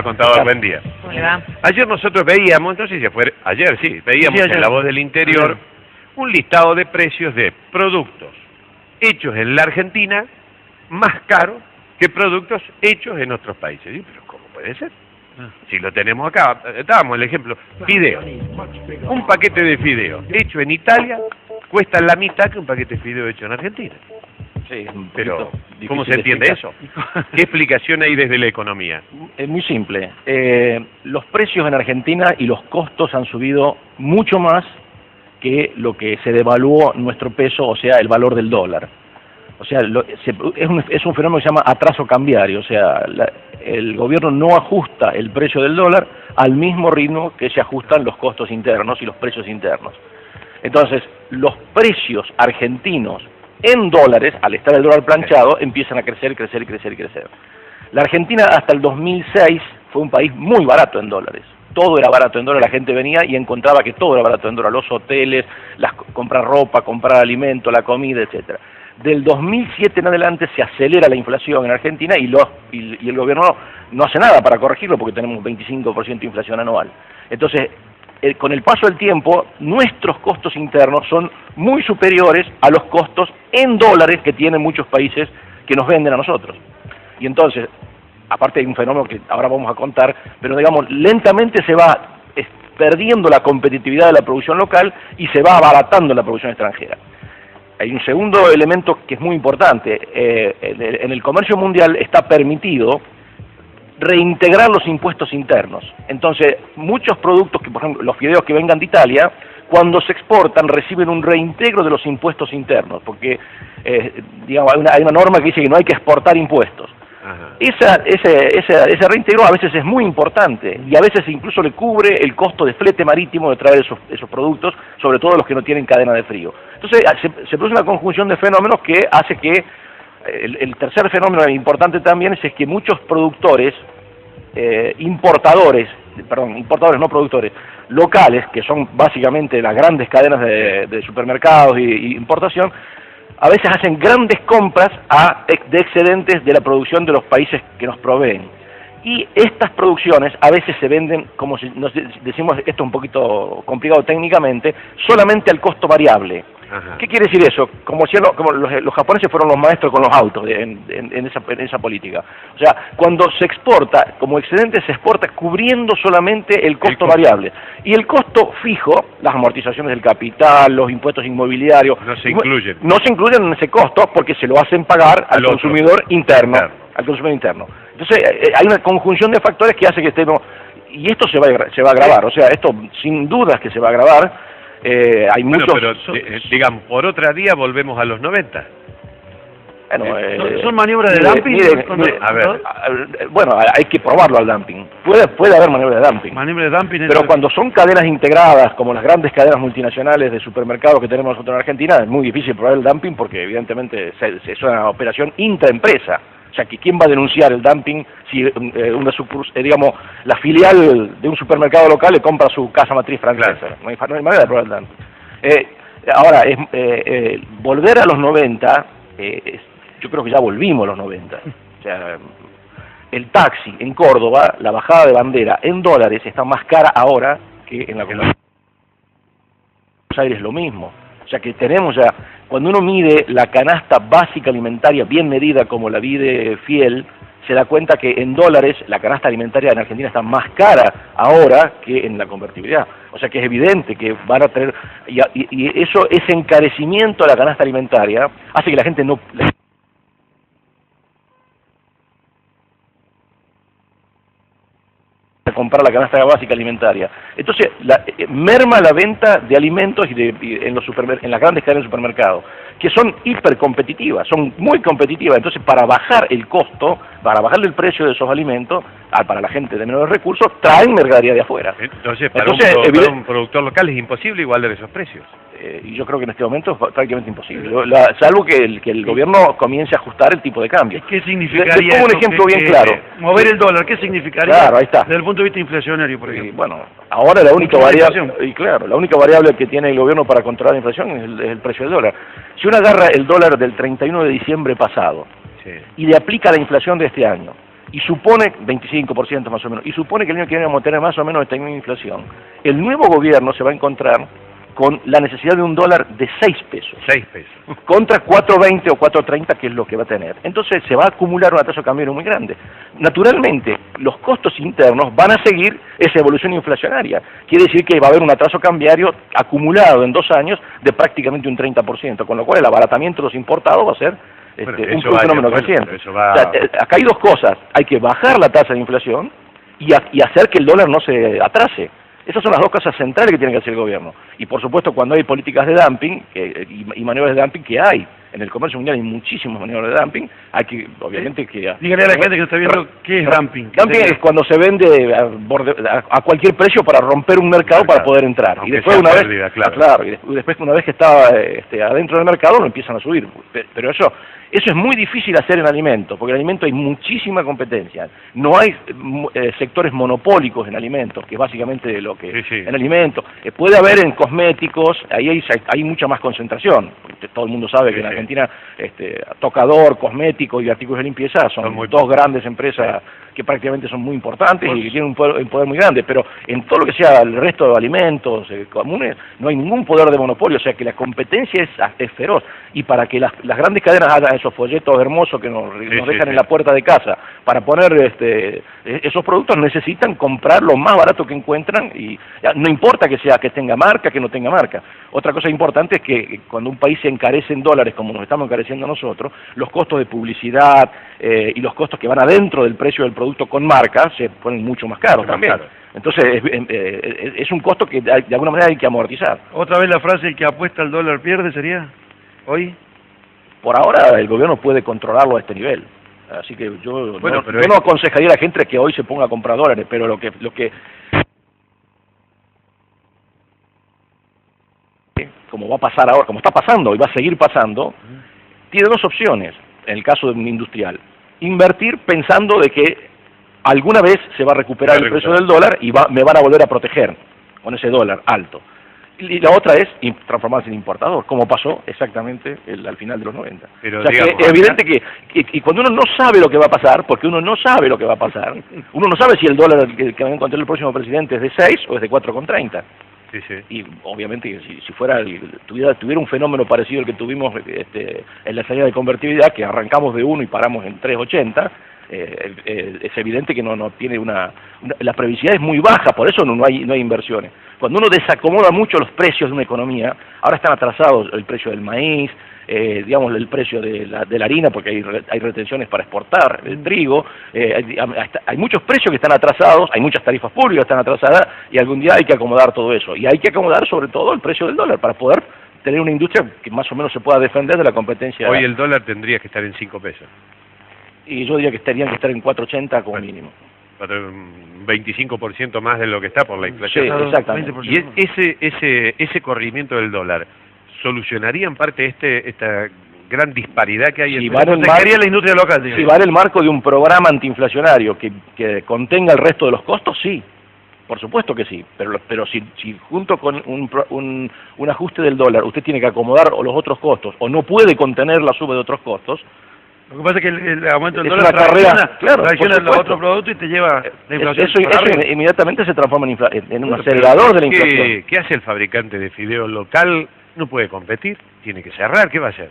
Contador, buen día. ¿Cómo le va? Ayer nosotros veíamos, no sé si fue ayer, sí, veíamos Sí, ayer. en La Voz del Interior Ayer. un listado de precios de productos hechos en la Argentina más caros que productos hechos en otros países. Y, pero ¿cómo puede ser? Si lo tenemos acá, dábamos el ejemplo, fideo. Un paquete de fideo hecho en Italia cuesta la mitad que un paquete de fideo hecho en Argentina. Sí, Pero, ¿cómo se entiende eso? ¿Qué explicación hay desde la economía? Es muy simple. Los precios en Argentina y los costos han subido mucho más que lo que se devaluó nuestro peso, o sea, el valor del dólar. O sea, es un fenómeno que se llama atraso cambiario, o sea, el gobierno no ajusta el precio del dólar al mismo ritmo que se ajustan los costos internos y los precios internos. Entonces, los precios argentinos en dólares, al estar el dólar planchado, empiezan a crecer. La Argentina hasta el 2006 fue un país muy barato en dólares. Todo era barato en dólares, la gente venía y encontraba que todo era barato en dólares, los hoteles, comprar ropa, comprar alimento, la comida, etcétera. Del 2007 en adelante se acelera la inflación en Argentina y el gobierno no hace nada para corregirlo porque tenemos 25% de inflación anual. Entonces, con el paso del tiempo, nuestros costos internos son muy superiores a los costos en dólares que tienen muchos países que nos venden a nosotros. Y entonces, aparte hay un fenómeno que ahora vamos a contar, pero digamos, lentamente se va perdiendo la competitividad de la producción local y se va abaratando la producción extranjera. Hay un segundo elemento que es muy importante. En el comercio mundial está permitido reintegrar los impuestos internos. Entonces, muchos productos, que por ejemplo los fideos que vengan de Italia, cuando se exportan reciben un reintegro de los impuestos internos, porque digamos, hay una norma que dice que no hay que exportar impuestos. Ese reintegro a veces es muy importante y a veces incluso le cubre el costo de flete marítimo de traer esos productos, sobre todo los que no tienen cadena de frío. Entonces se produce una conjunción de fenómenos que hace que el tercer fenómeno importante también es que muchos productores, importadores no productores, locales, que son básicamente las grandes cadenas de supermercados y importación, a veces hacen grandes compras de excedentes de la producción de los países que nos proveen. Y estas producciones a veces se venden, como si nos decimos esto un poquito complicado técnicamente, solamente al costo variable. Ajá. ¿Qué quiere decir eso? Como los japoneses fueron los maestros con los autos en esa política. O sea, cuando se exporta, como excedente se exporta cubriendo solamente el costo variable. Y el costo fijo, las amortizaciones del capital, los impuestos inmobiliarios, no se incluyen en ese costo porque se lo hacen pagar al consumidor interno. Al consumidor interno. Entonces, hay una conjunción de factores que hace que estemos... Y esto se va a agravar, o sea, esto sin dudas que se va a agravar. Hay muchos... Pero, digamos, por otra vía volvemos a los 90. Bueno, ¿Son maniobras de dumping? A ver. Bueno, hay que probarlo al dumping. Puede haber maniobras de dumping. Maniobras de dumping. Pero cuando son cadenas integradas, como las grandes cadenas multinacionales de supermercados que tenemos nosotros en Argentina, es muy difícil probar el dumping porque evidentemente es una operación intraempresa. O sea, que ¿quién va a denunciar el dumping si digamos, la filial de un supermercado local le compra su casa matriz francesa? Claro. No hay manera de probar el dumping. Ahora, volver a los 90, yo creo que ya volvimos a los 90. O sea, el taxi en Córdoba, la bajada de bandera en dólares está más cara ahora que en la Comunidad de Buenos Aires, lo mismo. O sea que tenemos ya, cuando uno mide la canasta básica alimentaria bien medida como la mide Fiel, se da cuenta que en dólares la canasta alimentaria en Argentina está más cara ahora que en la convertibilidad. O sea que es evidente que van a tener, y ese encarecimiento de la canasta alimentaria hace que la gente no... comprar la canasta básica alimentaria. Entonces, merma la venta de alimentos en las grandes cadenas de supermercados, que son hipercompetitivas, son muy competitivas. Entonces, para bajar el costo, para bajarle el precio de esos alimentos, para la gente de menores recursos, traen mercadería de afuera. Entonces, para un productor local es imposible igualar esos precios. Y yo creo que en este momento es prácticamente imposible, salvo que el gobierno comience a ajustar el tipo de cambio. ¿Qué significaría? Les pongo un ejemplo bien claro. Mover el dólar, ¿qué significaría? Claro, ahí está. Desde el punto de vista inflacionario, por ejemplo. Bueno, ahora la única variable que tiene el gobierno para controlar la inflación es el precio del dólar. Si uno agarra el dólar del 31 de diciembre pasado y le aplica la inflación de este año, y supone 25% más o menos, y supone que el año que viene vamos a tener más o menos esta misma inflación, el nuevo gobierno se va a encontrar con la necesidad de un dólar de 6 pesos. 6 pesos. Contra 4.20 o 4.30, que es lo que va a tener. Entonces se va a acumular una tasa de cambio muy grande. Naturalmente, los costos internos van a seguir esa evolución inflacionaria. Quiere decir que va a haber un atraso cambiario acumulado en 2 años de prácticamente un 30%, con lo cual el abaratamiento de los importados va a ser un fenómeno creciente. Acá hay dos cosas. Hay que bajar la tasa de inflación y hacer que el dólar no se atrase. Esas son las dos cosas centrales que tiene que hacer el gobierno. Y por supuesto, cuando hay políticas de dumping y maniobras de dumping, que hay en el comercio mundial, hay muchísimas maniobras de dumping, hay que, obviamente, que... Dígale a la gente que está viendo qué es dumping. Dumping es cuando se vende a cualquier precio para romper un mercado para poder entrar. Aunque y después una vez que está adentro del mercado lo empiezan a subir. Pero eso es muy difícil hacer en alimentos, porque en alimentos hay muchísima competencia. No hay sectores monopólicos en alimentos, que es básicamente lo que... En alimentos. Puede haber en cosméticos, ahí hay mucha más concentración. Porque todo el mundo sabe que en Argentina tocador, cosmético y artículos de limpieza son dos grandes empresas que prácticamente son muy importantes y que tienen un poder muy grande, pero en todo lo que sea el resto de alimentos comunes no hay ningún poder de monopolio, o sea que la competencia es feroz, y para que las grandes cadenas hagan esos folletos hermosos que nos dejan en la puerta de casa para poner esos productos, necesitan comprar lo más barato que encuentran, y no importa que tenga marca, que no tenga marca. Otra cosa importante es que cuando un país se encarece en dólares, como nos estamos encareciendo nosotros, los costos de publicidad y los costos que van adentro del precio del producto con marca se ponen mucho más caros también. Entonces es un costo que de alguna manera hay que amortizar. Otra vez la frase, el que apuesta al dólar pierde, ¿sería hoy? Por ahora el gobierno puede controlarlo a este nivel. Así que yo no aconsejaría a la gente que hoy se ponga a comprar dólares, pero lo que como va a pasar ahora, como está pasando y va a seguir pasando, tiene dos opciones en el caso de un industrial. Invertir pensando de que alguna vez se va a recuperar el precio del dólar y me van a volver a proteger con ese dólar alto. Y la otra es transformarse en importador, como pasó exactamente al final de los 90. Pero, o sea, digamos, que es evidente que cuando uno no sabe lo que va a pasar, porque uno no sabe lo que va a pasar, uno no sabe si el dólar que va a encontrar el próximo presidente es de 6 o es de 4,30. Y obviamente si tuviera un fenómeno parecido al que tuvimos en la salida de convertibilidad, que arrancamos de 1 y paramos en 3,80, es evidente que no tiene la previsibilidad es muy baja, por eso no hay inversiones. Cuando uno desacomoda mucho los precios de una economía, ahora están atrasados el precio del maíz, digamos el precio de la harina, porque hay retenciones para exportar el trigo, hay muchos precios que están atrasados, hay muchas tarifas públicas que están atrasadas, y algún día hay que acomodar todo eso, y hay que acomodar sobre todo el precio del dólar para poder tener una industria que más o menos se pueda defender de la competencia. Hoy el dólar tendría que estar en 5 pesos. Y yo diría que tendrían que estar en 4.80 como mínimo. 25% más de lo que está por la inflación. Sí, exactamente. Y ese corrimiento del dólar, ¿solucionaría en parte esta gran disparidad que hay en la industria local? Si va en el marco de un programa antiinflacionario que contenga el resto de los costos, sí. Por supuesto que sí, pero si junto con un ajuste del dólar usted tiene que acomodar los otros costos o no puede contener la suba de otros costos. Lo que pasa es que el aumento del dólar traiciona los otros productos y te lleva la inflación. Eso inmediatamente se transforma en un acelerador de la inflación. ¿Qué hace el fabricante de fideos local? No puede competir, tiene que cerrar, ¿qué va a hacer?